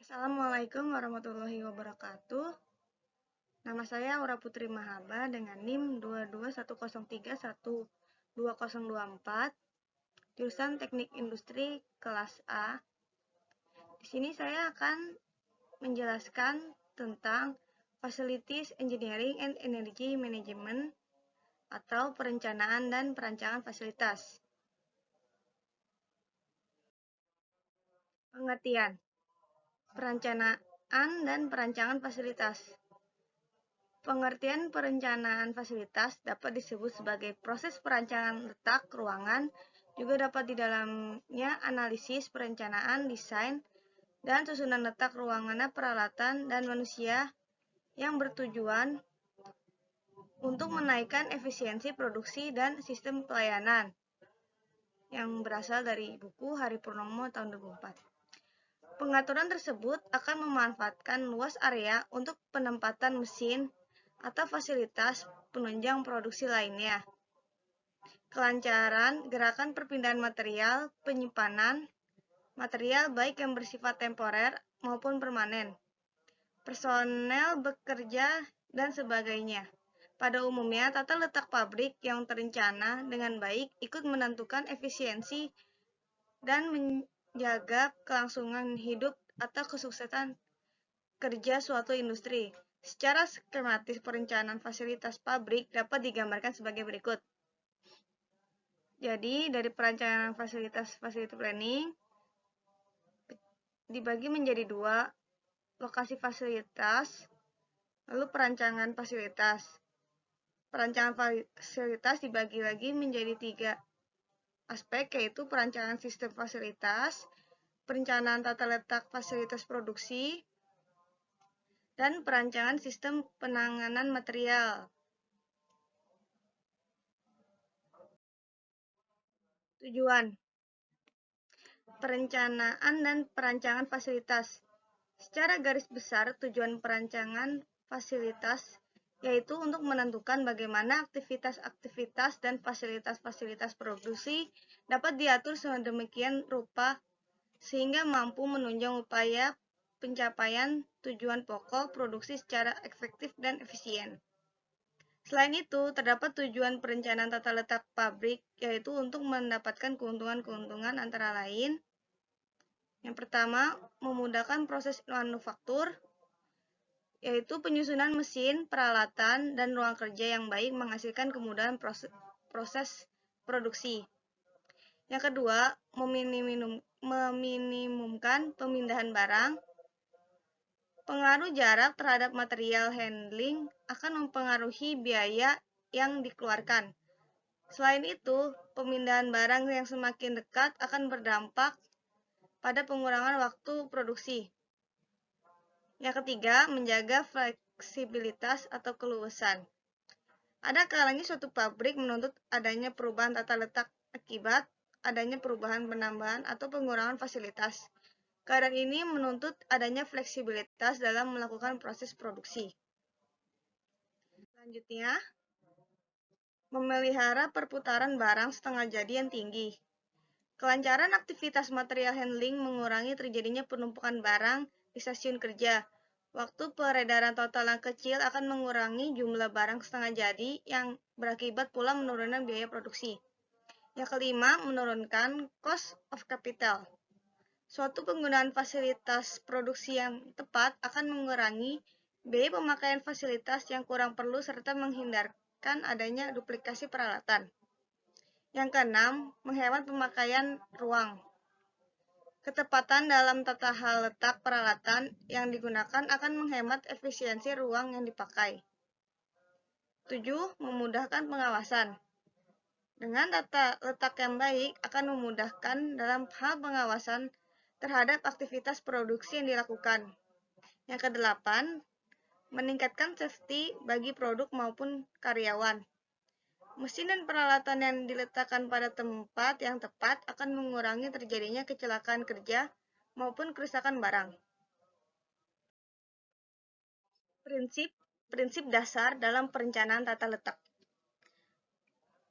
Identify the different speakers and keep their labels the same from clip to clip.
Speaker 1: Assalamualaikum warahmatullahi wabarakatuh. Nama saya Aura Putri Mahaba dengan NIM 221031224, jurusan Teknik Industri kelas A. Di sini saya akan menjelaskan tentang Facilities Engineering and Energy Management atau perencanaan dan perancangan fasilitas. Pengertian: perencanaan dan perancangan fasilitas. Pengertian perencanaan fasilitas dapat disebut sebagai proses perancangan letak ruangan, juga dapat di dalamnya analisis, perencanaan, desain, dan susunan letak ruangan, peralatan, dan manusia yang bertujuan untuk menaikkan efisiensi produksi dan sistem pelayanan, yang berasal dari buku Hari Purnomo tahun 2004. Pengaturan tersebut akan memanfaatkan luas area untuk penempatan mesin atau fasilitas penunjang produksi lainnya, kelancaran gerakan perpindahan material, penyimpanan material baik yang bersifat temporer maupun permanen, personel bekerja, dan sebagainya. Pada umumnya, tata letak pabrik yang terencana dengan baik ikut menentukan efisiensi dan menjaga kelangsungan hidup atau kesuksesan kerja suatu industri. Secara skematis, perencanaan fasilitas pabrik dapat digambarkan sebagai berikut. Jadi, dari perencanaan fasilitas planning dibagi menjadi dua: lokasi fasilitas, lalu perancangan fasilitas. Perancangan fasilitas dibagi lagi menjadi tiga aspek, yaitu perancangan sistem fasilitas, perencanaan tata letak fasilitas produksi, dan perancangan sistem penanganan material. Tujuan perencanaan dan perancangan fasilitas. Secara garis besar, tujuan perancangan fasilitas yaitu untuk menentukan bagaimana aktivitas-aktivitas dan fasilitas-fasilitas produksi dapat diatur sedemikian rupa sehingga mampu menunjang upaya pencapaian tujuan pokok produksi secara efektif dan efisien. Selain itu, terdapat tujuan perencanaan tata letak pabrik, yaitu untuk mendapatkan keuntungan-keuntungan antara lain. Yang pertama, memudahkan proses manufaktur, yaitu penyusunan mesin, peralatan, dan ruang kerja yang baik menghasilkan kemudahan proses produksi. Yang kedua, meminimumkan pemindahan barang. Pengaruh jarak terhadap material handling akan mempengaruhi biaya yang dikeluarkan. Selain itu, pemindahan barang yang semakin dekat akan berdampak pada pengurangan waktu produksi. Yang ketiga, menjaga fleksibilitas atau keluasan. Ada kalanya suatu pabrik menuntut adanya perubahan tata letak akibat adanya perubahan penambahan atau pengurangan fasilitas. Keadaan ini menuntut adanya fleksibilitas dalam melakukan proses produksi. Selanjutnya, memelihara perputaran barang setengah jadi yang tinggi. Kelancaran aktivitas material handling mengurangi terjadinya penumpukan barang di stasiun kerja. Waktu peredaran total yang kecil akan mengurangi jumlah barang setengah jadi yang berakibat pula menurunkan biaya produksi. Yang kelima, menurunkan cost of capital. Suatu penggunaan fasilitas produksi yang tepat akan mengurangi biaya pemakaian fasilitas yang kurang perlu serta menghindarkan adanya duplikasi peralatan. Yang keenam, menghemat pemakaian ruang. Ketepatan dalam tata letak peralatan yang digunakan akan menghemat efisiensi ruang yang dipakai. 7. Memudahkan pengawasan. Dengan tata letak yang baik akan memudahkan dalam hal pengawasan terhadap aktivitas produksi yang dilakukan. Yang kedelapan, meningkatkan safety bagi produk maupun karyawan. Mesin dan peralatan yang diletakkan pada tempat yang tepat akan mengurangi terjadinya kecelakaan kerja maupun kerusakan barang. Prinsip dasar dalam perencanaan tata letak.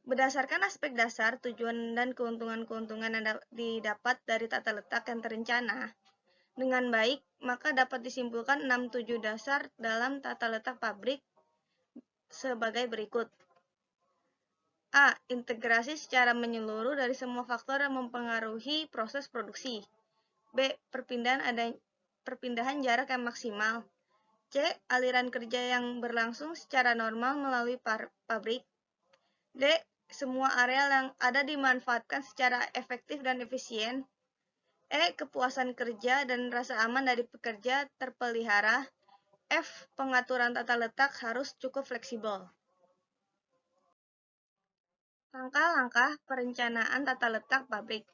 Speaker 1: Berdasarkan aspek dasar, tujuan dan keuntungan-keuntungan yang didapat dari tata letak yang terencana, dengan baik, maka dapat disimpulkan 6 tujuh dasar dalam tata letak pabrik sebagai berikut. A. Integrasi secara menyeluruh dari semua faktor yang mempengaruhi proses produksi. B. Perpindahan jarak yang maksimal. C. Aliran kerja yang berlangsung secara normal melalui pabrik. D. Semua areal yang ada dimanfaatkan secara efektif dan efisien. E. Kepuasan kerja dan rasa aman dari pekerja terpelihara. F. Pengaturan tata letak harus cukup fleksibel. Langkah-langkah perencanaan tata letak pabrik.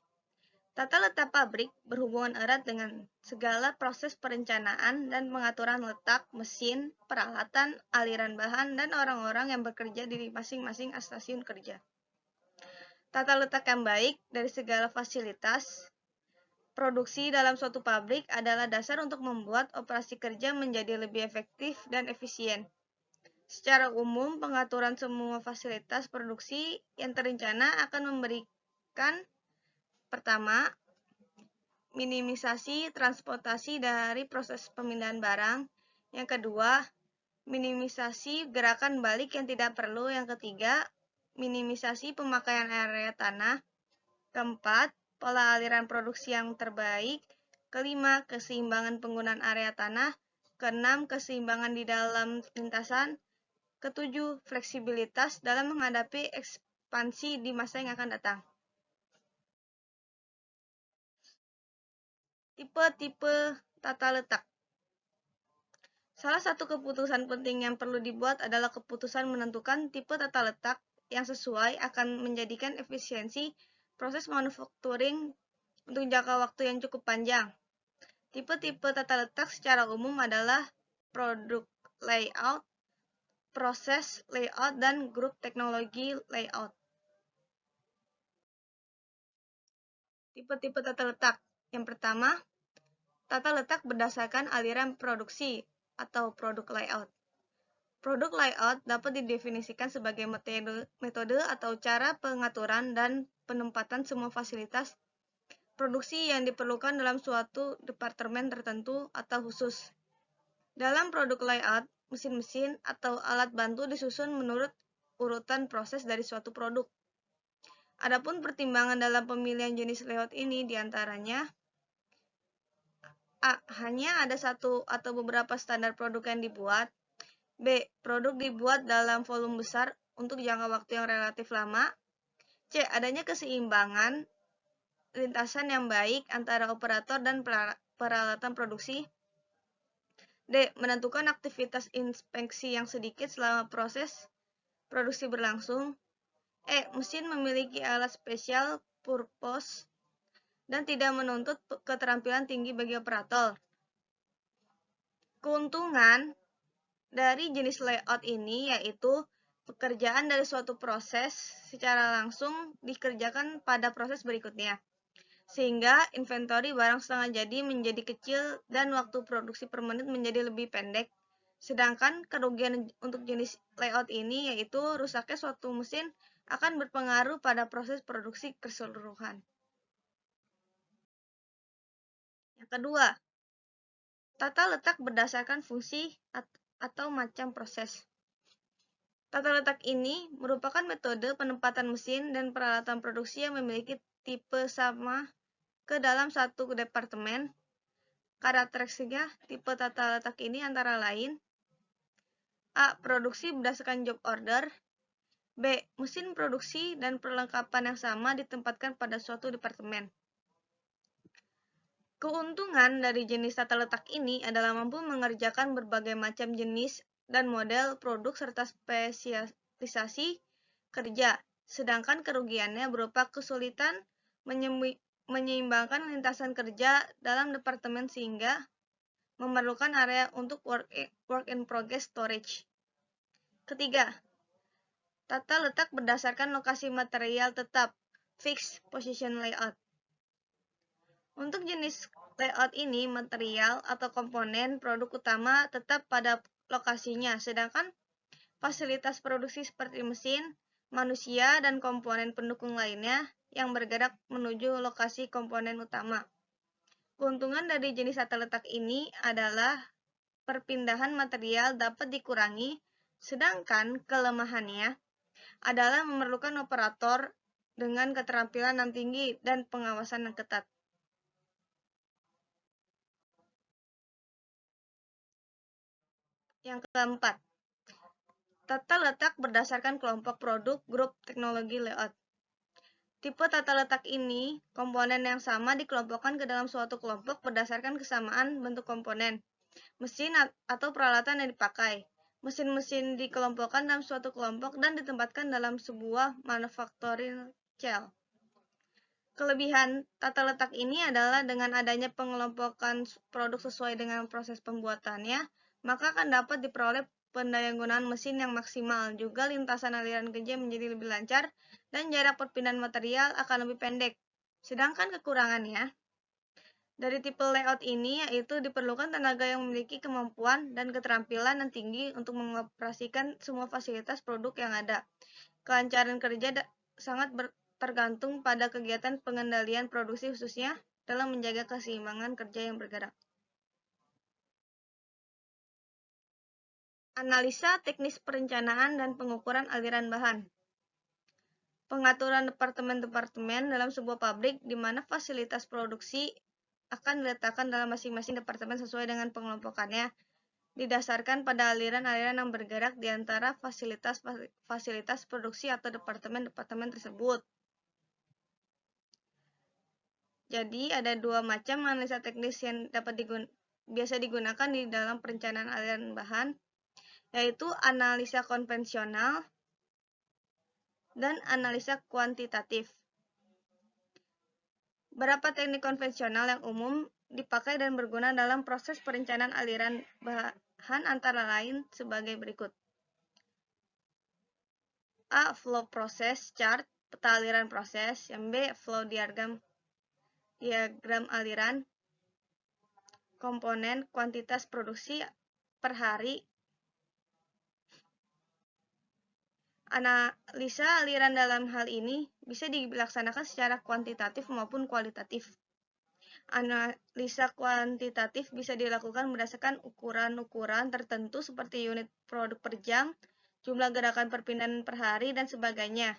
Speaker 1: Tata letak pabrik berhubungan erat dengan segala proses perencanaan dan pengaturan letak, mesin, peralatan, aliran bahan, dan orang-orang yang bekerja di masing-masing stasiun kerja. Tata letak yang baik dari segala fasilitas produksi dalam suatu pabrik adalah dasar untuk membuat operasi kerja menjadi lebih efektif dan efisien. Secara umum, pengaturan semua fasilitas produksi yang terencana akan memberikan pertama, minimisasi transportasi dari proses pemindahan barang. Yang kedua, minimisasi gerakan balik yang tidak perlu. Yang ketiga, minimisasi pemakaian area tanah. Keempat, pola aliran produksi yang terbaik. Kelima, keseimbangan penggunaan area tanah. Keenam, keseimbangan di dalam lintasan. Ketujuh, fleksibilitas dalam menghadapi ekspansi di masa yang akan datang. Tipe-tipe tata letak. Salah satu keputusan penting yang perlu dibuat adalah keputusan menentukan tipe tata letak yang sesuai akan menjadikan efisiensi proses manufacturing untuk jangka waktu yang cukup panjang. Tipe-tipe tata letak secara umum adalah produk layout, proses layout, dan grup teknologi layout. Tipe-tipe tata letak. Yang pertama, tata letak berdasarkan aliran produksi atau produk layout. Produk layout dapat didefinisikan sebagai metode atau cara pengaturan dan penempatan semua fasilitas produksi yang diperlukan dalam suatu departemen tertentu atau khusus. Dalam produk layout, mesin-mesin atau alat bantu disusun menurut urutan proses dari suatu produk. Adapun pertimbangan dalam pemilihan jenis layout ini diantaranya A. Hanya ada satu atau beberapa standar produk yang dibuat. B. Produk dibuat dalam volume besar untuk jangka waktu yang relatif lama. C. Adanya keseimbangan lintasan yang baik antara operator dan peralatan produksi. D. Menentukan aktivitas inspeksi yang sedikit selama proses produksi berlangsung. E. Mesin memiliki alat special purpose dan tidak menuntut keterampilan tinggi bagi operator. Keuntungan dari jenis layout ini yaitu pekerjaan dari suatu proses secara langsung dikerjakan pada proses berikutnya, sehingga inventory barang setengah jadi menjadi kecil dan waktu produksi per menit menjadi lebih pendek. Sedangkan kerugian untuk jenis layout ini yaitu rusaknya suatu mesin akan berpengaruh pada proses produksi keseluruhan. Yang kedua, tata letak berdasarkan fungsi atau macam proses. Tata letak ini merupakan metode penempatan mesin dan peralatan produksi yang memiliki tipe sama ke dalam satu departemen. Karakteristiknya tipe tata letak ini antara lain A. Produksi berdasarkan job order. B. Mesin produksi dan perlengkapan yang sama ditempatkan pada suatu departemen. Keuntungan dari jenis tata letak ini adalah mampu mengerjakan berbagai macam jenis dan model produk serta spesialisasi kerja, sedangkan kerugiannya berupa kesulitan menyeimbangkan lintasan kerja dalam departemen sehingga memerlukan area untuk work in progress storage. Ketiga, tata letak berdasarkan lokasi material tetap, fixed position layout. Untuk jenis layout ini, material atau komponen produk utama tetap pada lokasinya, sedangkan fasilitas produksi seperti mesin, manusia, dan komponen pendukung lainnya yang bergerak menuju lokasi komponen utama. Keuntungan dari jenis tata letak ini adalah perpindahan material dapat dikurangi, sedangkan kelemahannya adalah memerlukan operator dengan keterampilan yang tinggi dan pengawasan yang ketat. Yang keempat, tata letak berdasarkan kelompok produk, grup, teknologi, layout. Tipe tata letak ini, komponen yang sama dikelompokkan ke dalam suatu kelompok berdasarkan kesamaan bentuk komponen, mesin atau peralatan yang dipakai. Mesin-mesin dikelompokkan dalam suatu kelompok dan ditempatkan dalam sebuah manufacturing cell. Kelebihan tata letak ini adalah dengan adanya pengelompokan produk sesuai dengan proses pembuatannya, maka akan dapat diperoleh pendayagunaan mesin yang maksimal. Juga lintasan aliran kerja menjadi lebih lancar dan jarak perpindahan material akan lebih pendek. Sedangkan kekurangannya dari tipe layout ini yaitu diperlukan tenaga yang memiliki kemampuan dan keterampilan yang tinggi untuk mengoperasikan semua fasilitas produk yang ada. Kelancaran kerja sangat tergantung pada kegiatan pengendalian produksi khususnya dalam menjaga keseimbangan kerja yang bergerak. Analisa teknis perencanaan dan pengukuran aliran bahan. Pengaturan departemen-departemen dalam sebuah pabrik di mana fasilitas produksi akan diletakkan dalam masing-masing departemen sesuai dengan pengelompokannya, didasarkan pada aliran-aliran yang bergerak di antara fasilitas produksi atau departemen-departemen tersebut. Jadi, ada dua macam analisa teknis yang biasa digunakan di dalam perencanaan aliran bahan, yaitu analisa konvensional dan analisa kuantitatif. Beberapa teknik konvensional yang umum dipakai dan berguna dalam proses perencanaan aliran bahan antara lain sebagai berikut. A. Flow process chart, peta aliran proses. Yang B. Flow diagram aliran, komponen, kuantitas produksi per hari. Analisa aliran dalam hal ini bisa dilaksanakan secara kuantitatif maupun kualitatif. Analisa kuantitatif bisa dilakukan berdasarkan ukuran-ukuran tertentu seperti unit produk per jam, jumlah gerakan perpindahan per hari, dan sebagainya.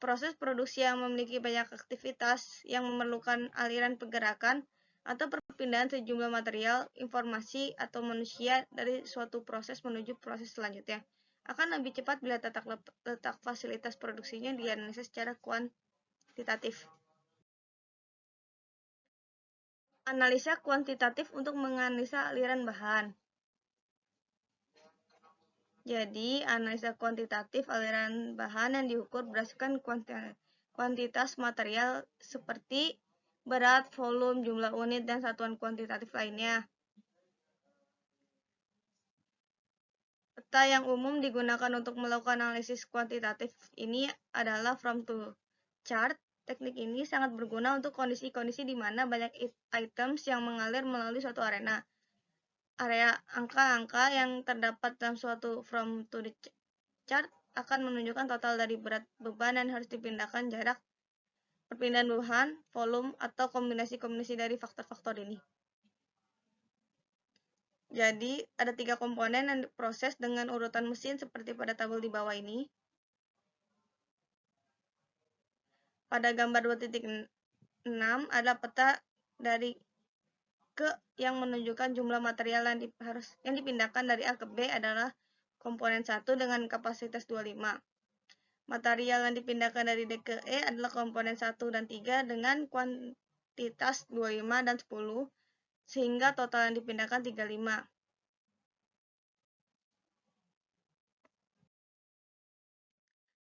Speaker 1: Proses produksi yang memiliki banyak aktivitas yang memerlukan aliran pergerakan atau perpindahan sejumlah material, informasi, atau manusia dari suatu proses menuju proses selanjutnya akan lebih cepat bila letak fasilitas produksinya dianalisis secara kuantitatif. Analisa kuantitatif untuk menganalisa aliran bahan. Jadi, analisa kuantitatif aliran bahan yang diukur berdasarkan kuantitas material seperti berat, volume, jumlah unit, dan satuan kuantitatif lainnya. Peta yang umum digunakan untuk melakukan analisis kuantitatif ini adalah from to chart. Teknik ini sangat berguna untuk kondisi-kondisi di mana banyak items yang mengalir melalui suatu area. Angka-angka yang terdapat dalam suatu from to the chart akan menunjukkan total dari berat beban yang harus dipindahkan, jarak perpindahan bahan, volume, atau kombinasi-kombinasi dari faktor-faktor ini. Jadi, ada 3 komponen yang diproses dengan urutan mesin seperti pada tabel di bawah ini. Pada gambar 2.6 ada peta dari ke yang menunjukkan jumlah material yang dipindahkan dari A ke B adalah komponen 1 dengan kapasitas 25. Material yang dipindahkan dari D ke E adalah komponen 1 dan 3 dengan kuantitas 25 dan 10, sehingga total yang dipindahkan 35.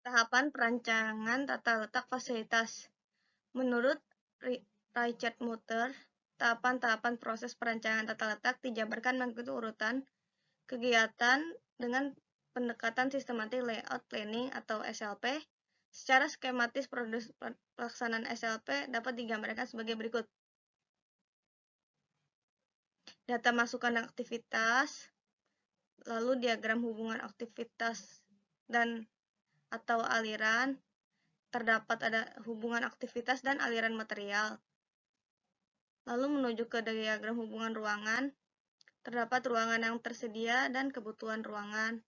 Speaker 1: Tahapan perancangan tata letak fasilitas. Menurut Richard Mutter, tahapan-tahapan proses perancangan tata letak dijabarkan mengikuti urutan kegiatan dengan pendekatan sistematik layout planning atau SLP. Secara skematis pelaksanaan SLP dapat digambarkan sebagai berikut. Data masukan dan aktivitas, lalu diagram hubungan aktivitas dan atau aliran, terdapat ada hubungan aktivitas dan aliran material. Lalu menuju ke diagram hubungan ruangan, terdapat ruangan yang tersedia dan kebutuhan ruangan.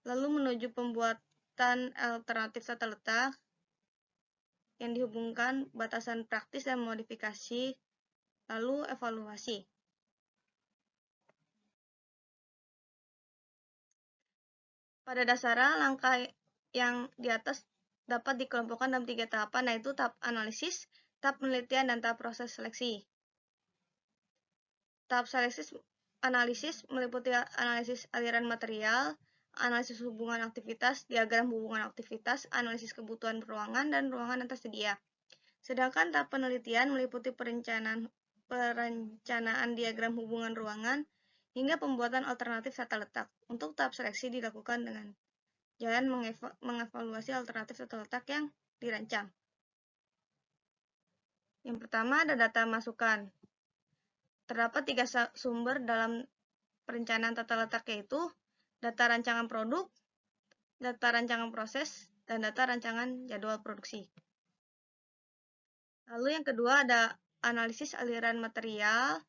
Speaker 1: Lalu menuju pembuatan alternatif tata letak yang dihubungkan batasan praktis dan modifikasi, lalu evaluasi. Pada dasarnya, langkah yang di atas dapat dikelompokkan dalam 3 tahapan, yaitu tahap analisis, tahap penelitian, dan tahap proses seleksi. Tahap analisis meliputi analisis aliran material, analisis hubungan aktivitas, diagram hubungan aktivitas, analisis kebutuhan ruangan, dan ruangan yang tersedia. Sedangkan tahap penelitian meliputi perencanaan diagram hubungan ruangan hingga pembuatan alternatif tata letak. Untuk tahap seleksi dilakukan dengan jalan mengevaluasi alternatif tata letak yang dirancang. Yang pertama ada data masukan. Terdapat 3 sumber dalam perencanaan tata letak, yaitu data rancangan produk, data rancangan proses, dan data rancangan jadwal produksi. Lalu yang kedua ada analisis aliran material.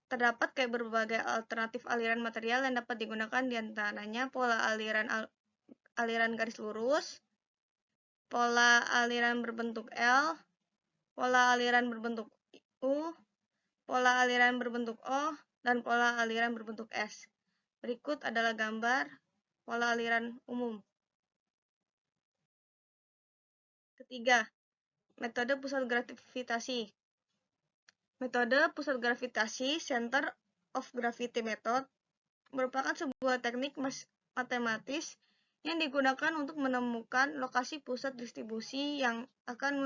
Speaker 1: Terdapat berbagai alternatif aliran material yang dapat digunakan, diantaranya pola aliran garis lurus, pola aliran berbentuk L, pola aliran berbentuk U, pola aliran berbentuk O, dan pola aliran berbentuk S. Berikut adalah gambar pola aliran umum. Ketiga, metode pusat gravitasi. Metode pusat gravitasi, Center of Gravity Method, merupakan sebuah teknik matematis yang digunakan untuk menemukan lokasi pusat distribusi yang akan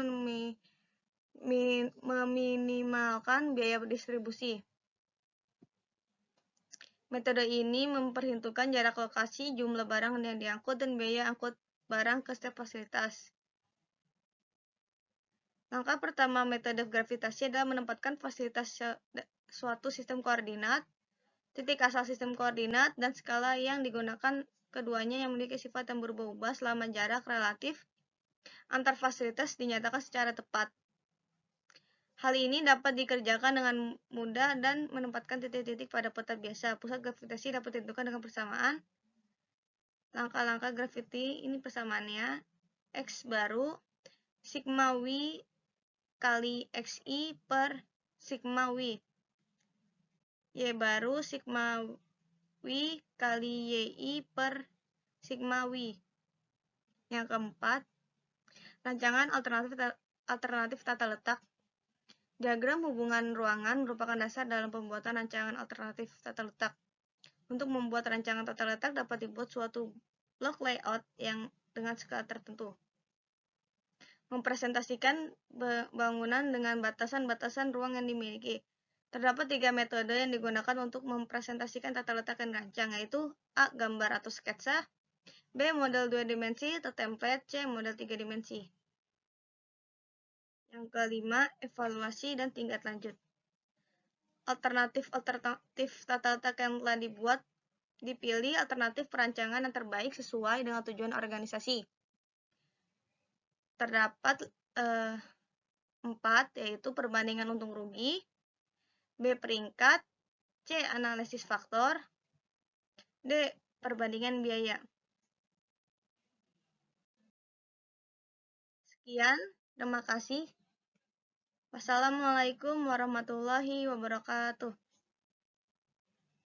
Speaker 1: meminimalkan biaya distribusi. Metode ini memperhitungkan jarak lokasi, jumlah barang yang diangkut, dan biaya angkut barang ke setiap fasilitas. Langkah pertama metode gravitasi adalah menempatkan fasilitas suatu sistem koordinat, titik asal sistem koordinat, dan skala yang digunakan keduanya yang memiliki sifat yang berubah-ubah selama jarak relatif antar fasilitas dinyatakan secara tepat. Hal ini dapat dikerjakan dengan mudah dan menempatkan titik-titik pada peta biasa. Pusat gravitasi dapat ditentukan dengan persamaan. Langkah-langkah graviti ini persamaannya: X baru sigma W kali XI per sigma W. Y baru sigma W kali YI per sigma W. Yang keempat, rancangan alternatif tata letak. Diagram hubungan ruangan merupakan dasar dalam pembuatan rancangan alternatif tata letak. Untuk membuat rancangan tata letak dapat dibuat suatu blok layout yang dengan skala tertentu. Mempresentasikan bangunan dengan batasan-batasan ruang yang dimiliki. Terdapat 3 metode yang digunakan untuk mempresentasikan tata letak yang dirancang, yaitu A. Gambar atau sketsa, B. Model 2 dimensi atau template, C. Model 3 dimensi. Yang kelima, evaluasi dan tingkat lanjut. Alternatif tata letak yang telah dibuat dipilih alternatif perancangan yang terbaik sesuai dengan tujuan organisasi. Terdapat 4, yaitu perbandingan untung rugi, B. Peringkat, C. Analisis faktor, D. Perbandingan biaya. Sekian, terima kasih. Wassalamualaikum warahmatullahi wabarakatuh.